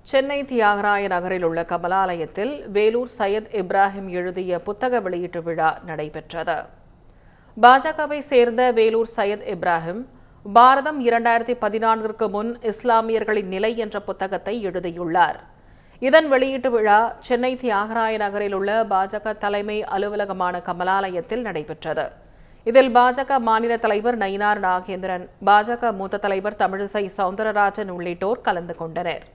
சென்னை தியாகராய நகரில் உள்ள கமலாலயத்தில் வேலூர் சையத் இப்ராஹிம் எழுதிய புத்தக வெளியீட்டு விழா நடைபெற்றது. பாஜகவை சேர்ந்த வேலூர் சையத் இப்ராஹிம் பாரதம் 2014ற்கு முன் இஸ்லாமியர்களின் நிலை என்ற புத்தகத்தை எழுதியுள்ளார். இதன் வெளியீட்டு விழா சென்னை தியாகராய நகரில் உள்ள பாஜக தலைமை அலுவலகமான கமலாலயத்தில் நடைபெற்றது. இதில் பாஜக மாநில தலைவர் நயினார் நாகேந்திரன், பாஜக மூத்த தலைவர் தமிழிசை சவுந்தரராஜன் உள்ளிட்டோர் கலந்து கொண்டனர்.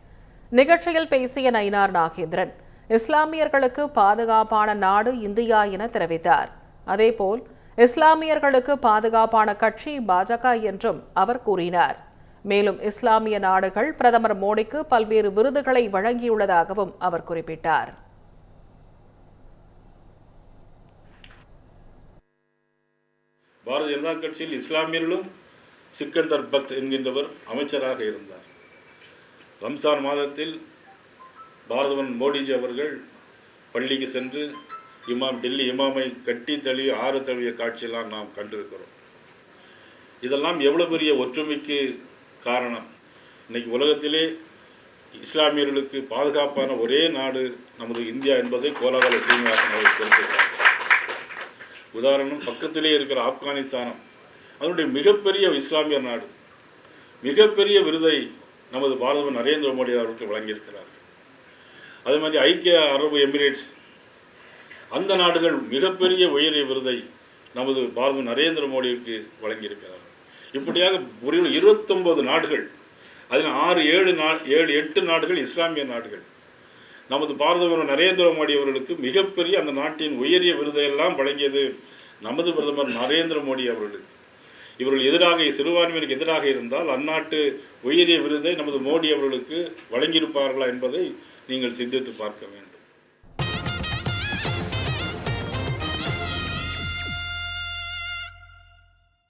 நிகழ்ச்சியில் பேசிய நயினார் நாகேந்திரன், இஸ்லாமியர்களுக்கு பாதுகாப்பான நாடு இந்தியா என தெரிவித்தார். அதேபோல் இஸ்லாமியர்களுக்கு பாதுகாப்பான கட்சி பாஜக என்றும் அவர் கூறினார். மேலும் இஸ்லாமிய நாடுகள் பிரதமர் மோடிக்கு பல்வேறு விருதுகளை வழங்கியுள்ளதாகவும் அவர் குறிப்பிட்டார். பாரதிய ஜனதா கட்சியில் இஸ்லாமியர்களும் சிக்கந்தர் பக்த் என்கின்றவர் அமைச்சராக இருந்தார். ரம்சான் மாதத்தில் பாரதவன் மோடிஜி அவர்கள் பள்ளிக்கு சென்று டெல்லி இமாமை கட்டி தழுவி 6 தழுவிய காட்சியெல்லாம் நாம் கண்டிருக்கிறோம். இதெல்லாம் எவ்வளோ பெரிய ஒற்றுமைக்கு காரணம். இன்றைக்கி உலகத்திலே இஸ்லாமியர்களுக்கு பாதுகாப்பான ஒரே நாடு நமது இந்தியா என்பதை கோலாகல சீனிவாசன் அவர்கள் தெரிவித்தார். உதாரணம், பக்கத்திலே இருக்கிற ஆப்கானிஸ்தானம் அதனுடைய மிகப்பெரிய இஸ்லாமிய நாடு, மிகப்பெரிய விருதை நமது பாரதமர் நரேந்திர மோடி அவர்களுக்கு வழங்கியிருக்கிறார். அதே மாதிரி ஐக்கிய அரபு எமிரேட்ஸ், அந்த நாடுகள் மிகப்பெரிய உயரிய விருதை நமது பாரதமர் நரேந்திர மோடிக்கு வழங்கியிருக்கிறார். இப்படியாக 29 நாடுகள், அதில் 7-8 நாடுகள் இஸ்லாமிய நாடுகள். நமது பாரதமர் நரேந்திர மோடி அவர்களுக்கு மிகப்பெரிய அந்த நாட்டின் உயரிய விருதையெல்லாம் வழங்கியது நமது பிரதமர் நரேந்திர மோடி அவர்களுக்கு. இவர்கள் எதிராக, சிறுபான்மையினருக்கு எதிராக இருந்தால் அந்நாட்டு உயரிய விருதை நமது மோடி அவர்களுக்கு வழங்கியிருப்பார்களா என்பதை நீங்கள் சிந்தித்து பார்க்க வேண்டும்.